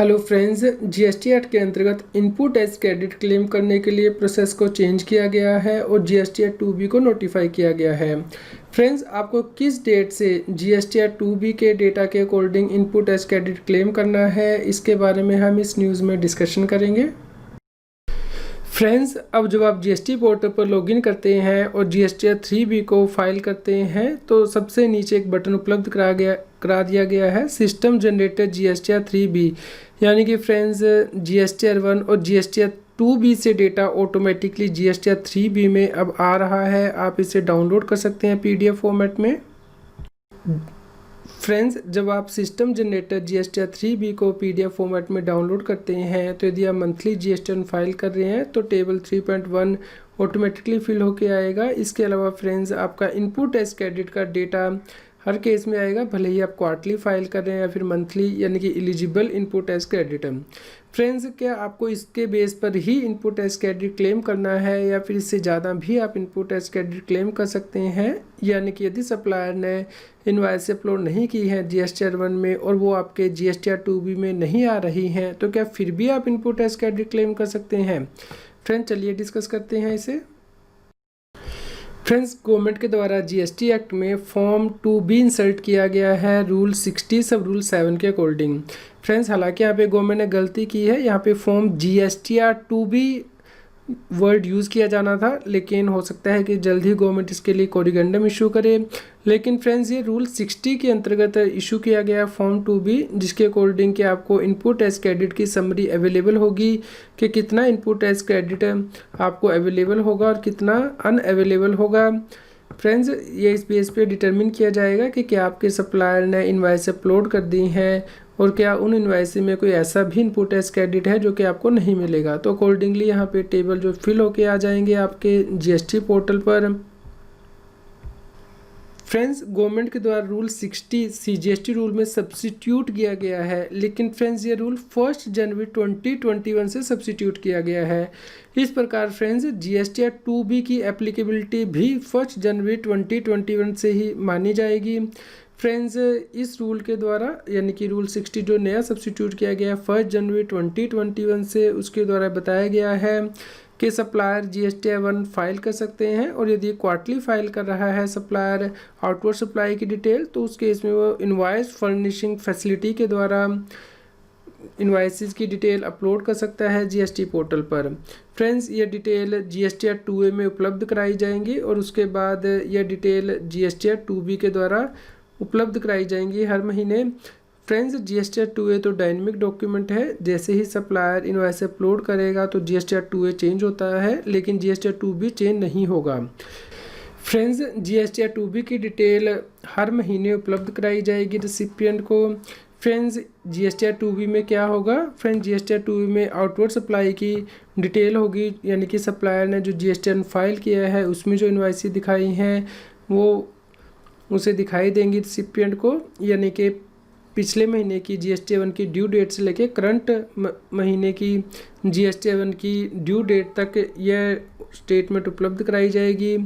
Hello friends, GST act के अंतर्गत input tax credit claim करने के लिए प्रोसेस को चेंज किया गया है और जीएसटी एक्ट 2B को नोटिफाई किया गया है। फ्रेंड्स, आपको किस डेट से जीएसटी एक्ट 2B के डेटा के according input tax credit claim करना है, इसके बारे में हम इस न्यूज़ में डिस्कशन करेंगे। फ्रेंड्स, अब जब आप जीएसटी पोर्टल पर लॉगिन करते हैं और जीएसटी 3B को फाइल करते हैं तो सबसे नीचे एक बटन उपलब्ध करा दिया गया है सिस्टम जनरेटेड जीएसटी 3B, यानी कि फ्रेंड्स जीएसटी 1 और जीएसटी 2B से डेटा ऑटोमेटिकली जीएसटी 3B में अब आ रहा है। आप इसे डाउनलोड कर सकते हैं पीडीएफ फॉर्मेट में। फ्रेंड्स, जब आप सिस्टम जनरेटर जीएसटी 3B को पीडीएफ फॉर्मेट में डाउनलोड करते हैं तो यदि आप मंथली जीएसटी फाइल कर रहे हैं तो टेबल 3.1 ऑटोमेटिकली फिल होके आएगा। इसके अलावा फ्रेंड्स, आपका इनपुट टैक्स क्रेडिट का डेटा हर केस में आएगा, भले ही आप क्वार्टरली फाइल कर रहे हैं या फिर मंथली, यानी कि eligible input tax credit. Friends, क्या आपको इसके बेस पर ही इनपुट टैक्स क्रेडिट क्लेम करना है या फिर इससे ज़्यादा भी आप इनपुट टैक्स क्रेडिट क्लेम कर सकते हैं? यानी कि यदि सप्लायर ने इनवॉइस अपलोड नहीं की है जीएसटी 1 में और वो आपके जीएसटी 2B में नहीं आ रही हैं, तो क्या फिर भी आप इनपुट टैक्स क्रेडिट क्लेम कर सकते हैं? फ्रेंड्स, चलिए डिस्कस करते हैं इसे। फ्रेंड्स, गवर्नमेंट के द्वारा जीएसटी एक्ट में फॉर्म 2B इंसर्ट किया गया है रूल 60 सब रूल 7 के अकॉर्डिंग। फ्रेंड्स, हालांकि यहाँ पे गवर्नमेंट ने गलती की है, यहाँ पे form GST 2B word use किया जाना था, लेकिन हो सकता है कि जल्द ही गवर्नमेंट इसके लिए कोरिगेंडम इशू करे। लेकिन फ्रेंड्स, ये रूल 60 के अंतर्गत इशू किया गया फॉर्म 2B, जिसके अकॉर्डिंग कि आपको इनपुट टैक्स क्रेडिट की समरी अवेलेबल होगी कि कितना इनपुट टैक्स क्रेडिट आपको अवेलेबल होगा और कितना अनअवेलेबल होगा। फ्रेंड्स, ये इस बेस पे डिटरमिन किया जाएगा कि क्या आपके सप्लायर ने इनवॉइस अपलोड कर दी हैं और क्या उन इनवॉइस में कोई ऐसा भी इनपुट टैक्स क्रेडिट है जो कि आपको नहीं मिलेगा। तो अकॉर्डिंगली यहाँ पे टेबल जो फिल होके आ जाएंगे आपके जीएसटी पोर्टल पर। फ्रेंड्स, गवर्नमेंट के द्वारा रूल 60 सीजीएसटी रूल में सब्सिट्यूट किया गया है, लेकिन फ्रेंड्स ये रूल 1 जनवरी 2021 से सब्सिट्यूट किया गया है। इस प्रकार फ्रेंड्स, जीएसटी 2B की एप्लीकेबिलिटी भी 1 जनवरी 2021 से ही मानी जाएगी। फ्रेंड्स, इस रूल के द्वारा, यानी कि रूल 60 जो नया सब्सिट्यूट किया गया है 1 जनवरी 2021 से, उसके द्वारा बताया गया है कि सप्लायर जीएसटी 1 फाइल कर सकते हैं और यदि क्वार्टरली फाइल कर रहा है सप्लायर आउटवर्ड सप्लाई की डिटेल, तो उस केस में वो इनवॉइस फर्निशिंग फैसिलिटी के द्वारा इनवॉइसेस की डिटेल अपलोड कर सकता है जीएसटी पोर्टल पर। फ्रेंड्स, ये डिटेल जीएसटी 2A में उपलब्ध कराई जाएंगी और उसके बाद यह डिटेल जीएसटी 2B के द्वारा उपलब्ध कराई जाएंगी हर महीने। फ्रेंड्स, जीएसटी 2A तो डायनेमिक डॉक्यूमेंट है, जैसे ही सप्लायर इनवॉइस अपलोड करेगा तो जीएसटी 2A चेंज होता है, लेकिन जीएसटी 2B चेंज नहीं होगा। फ्रेंड्स, जीएसटी 2B की डिटेल हर महीने उपलब्ध कराई जाएगी रिसिपिएंट को। फ्रेंड्स, जीएसटी 2B में क्या होगा? फ्रेंड्स, जीएसटी 2B में आउटवर्ड सप्लाई की डिटेल होगी, यानी कि सप्लायर ने जो जीएसटी फाइल किया है उसमें जो इनवॉइस दिखाई हैं वो उसे दिखाई देंगी रिसिपिएंट को, यानी कि पिछले महीने की जीएसटी 1 की ड्यू डेट से लेके करंट महीने की जीएसटी 1 की ड्यू डेट तक यह स्टेटमेंट उपलब्ध कराई जाएगी।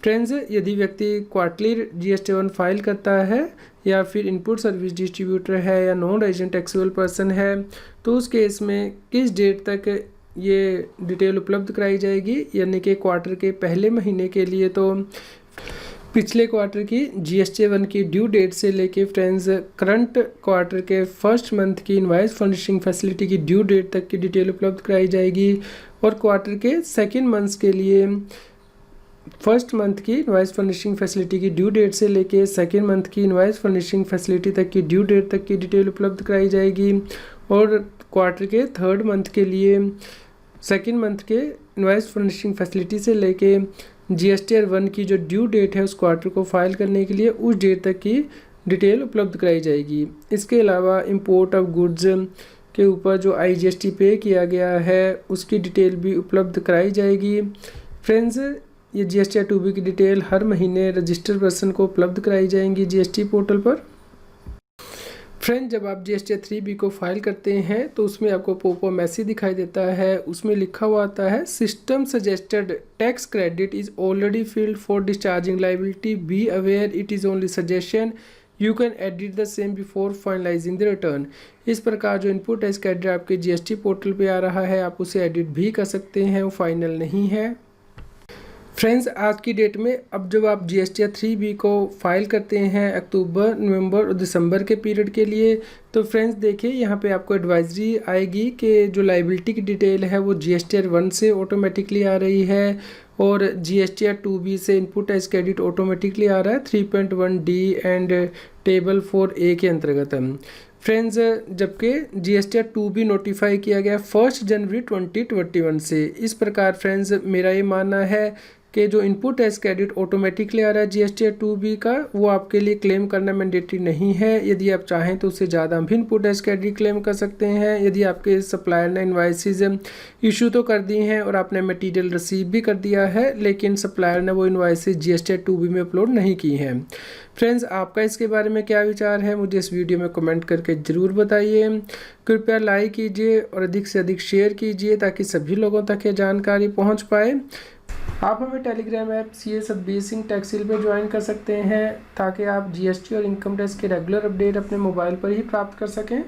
फ्रेंड्स, यदि व्यक्ति क्वार्टरली जीएसटी 1 फाइल करता है या फिर इनपुट सर्विस डिस्ट्रीब्यूटर है या नॉन रेजिडेंट टैक्सेबल पर्सन है, तो उस केस में किस डेट तक ये डिटेल उपलब्ध कराई जाएगी, यानी कि क्वार्टर के पहले महीने के लिए तो पिछले क्वार्टर की जीएसटी 1 की ड्यू डेट से लेके फ्रेंड्स करंट क्वार्टर के फर्स्ट मंथ की इनवॉइस फर्निशिंग फैसिलिटी की ड्यू डेट तक की डिटेल उपलब्ध कराई जाएगी और क्वार्टर के सेकेंड मंथ्स के लिए फर्स्ट मंथ की इनवॉइस फर्निशिंग फैसिलिटी की ड्यू डेट से लेके सेकेंड मंथ की इनवॉइस फर्निशिंग फैसिलिटी तक की ड्यू डेट तक की डिटेल उपलब्ध कराई जाएगी और क्वार्टर के थर्ड मंथ के लिए सेकेंड मंथ के इनवॉइस फर्निशिंग फैसिलिटी से लेके जीएसटी 1 की जो ड्यू डेट है उस क्वार्टर को फाइल करने के लिए उस डेट तक की डिटेल उपलब्ध कराई जाएगी। इसके अलावा इंपोर्ट ऑफ गुड्स के ऊपर जो आईजीएसटी पे किया गया है उसकी डिटेल भी उपलब्ध कराई जाएगी। फ्रेंड्स, ये जीएसटी 2B की डिटेल हर महीने रजिस्टर्ड पर्सन को उपलब्ध कराई जाएंगी जीएसटी पोर्टल पर। फ्रेंड, जब आप जीएसटी 3B को फाइल करते हैं तो उसमें आपको पॉपअप मैसेज दिखाई देता है, उसमें लिखा हुआ आता है system suggested tax credit is already filled for discharging liability, be aware it is only suggestion, you can edit the same before finalizing the return. इस प्रकार जो इनपुट टैक्स क्रेडिट आपके जीएसटी पोर्टल पे आ रहा है आप उसे एडिट भी कर सकते हैं, वो फाइनल नहीं है। फ्रेंड्स, आज की डेट में अब जब आप जीएसटी 3B को फाइल करते हैं अक्टूबर, नवंबर और दिसंबर के पीरियड के लिए, तो फ्रेंड्स देखिए यहाँ पे आपको एडवाइजरी आएगी कि जो लाइबिलिटी की डिटेल है वो जीएसटी 1 से ऑटोमेटिकली आ रही है और जीएसटी 2B से इनपुट टैक्स क्रेडिट ऑटोमेटिकली आ रहा है 3.1D एंड टेबल 4A के अंतर्गत। फ्रेंड्स, जबकि जीएसटी 2B नोटिफाई किया गया 1 जनवरी 2021 से। इस प्रकार फ्रेंड्स मेरा ये मानना है कि जो इनपुट टैक्स क्रेडिट ऑटोमेटिकली आ रहा है जीएसटी 2B का, वो आपके लिए क्लेम करना मैंडेटरी नहीं है। यदि आप चाहें तो उससे ज़्यादा भी इनपुट टैक्स क्रेडिट क्लेम कर सकते हैं। यदि आपके सप्लायर ने इनवाइसेस इशू तो कर दी हैं और आपने मटेरियल रिसीव भी कर दिया है, लेकिन सप्लायर ने वो इनवाइसेस जीएसटी 2B में अपलोड नहीं की हैं। फ्रेंड्स, आपका इसके बारे में क्या विचार है मुझे इस वीडियो में कमेंट करके ज़रूर बताइए। कृपया लाइक कीजिए और अधिक से अधिक शेयर कीजिए ताकि सभी लोगों तक ये जानकारी पहुंच पाए। आप हमें telegram app CS Satbir Singh टैक्सिल पर ज्वाइन कर सकते हैं ताकि आप जीएसटी और इनकम टैक्स के रेगुलर अपडेट अपने मोबाइल पर ही प्राप्त कर सकें।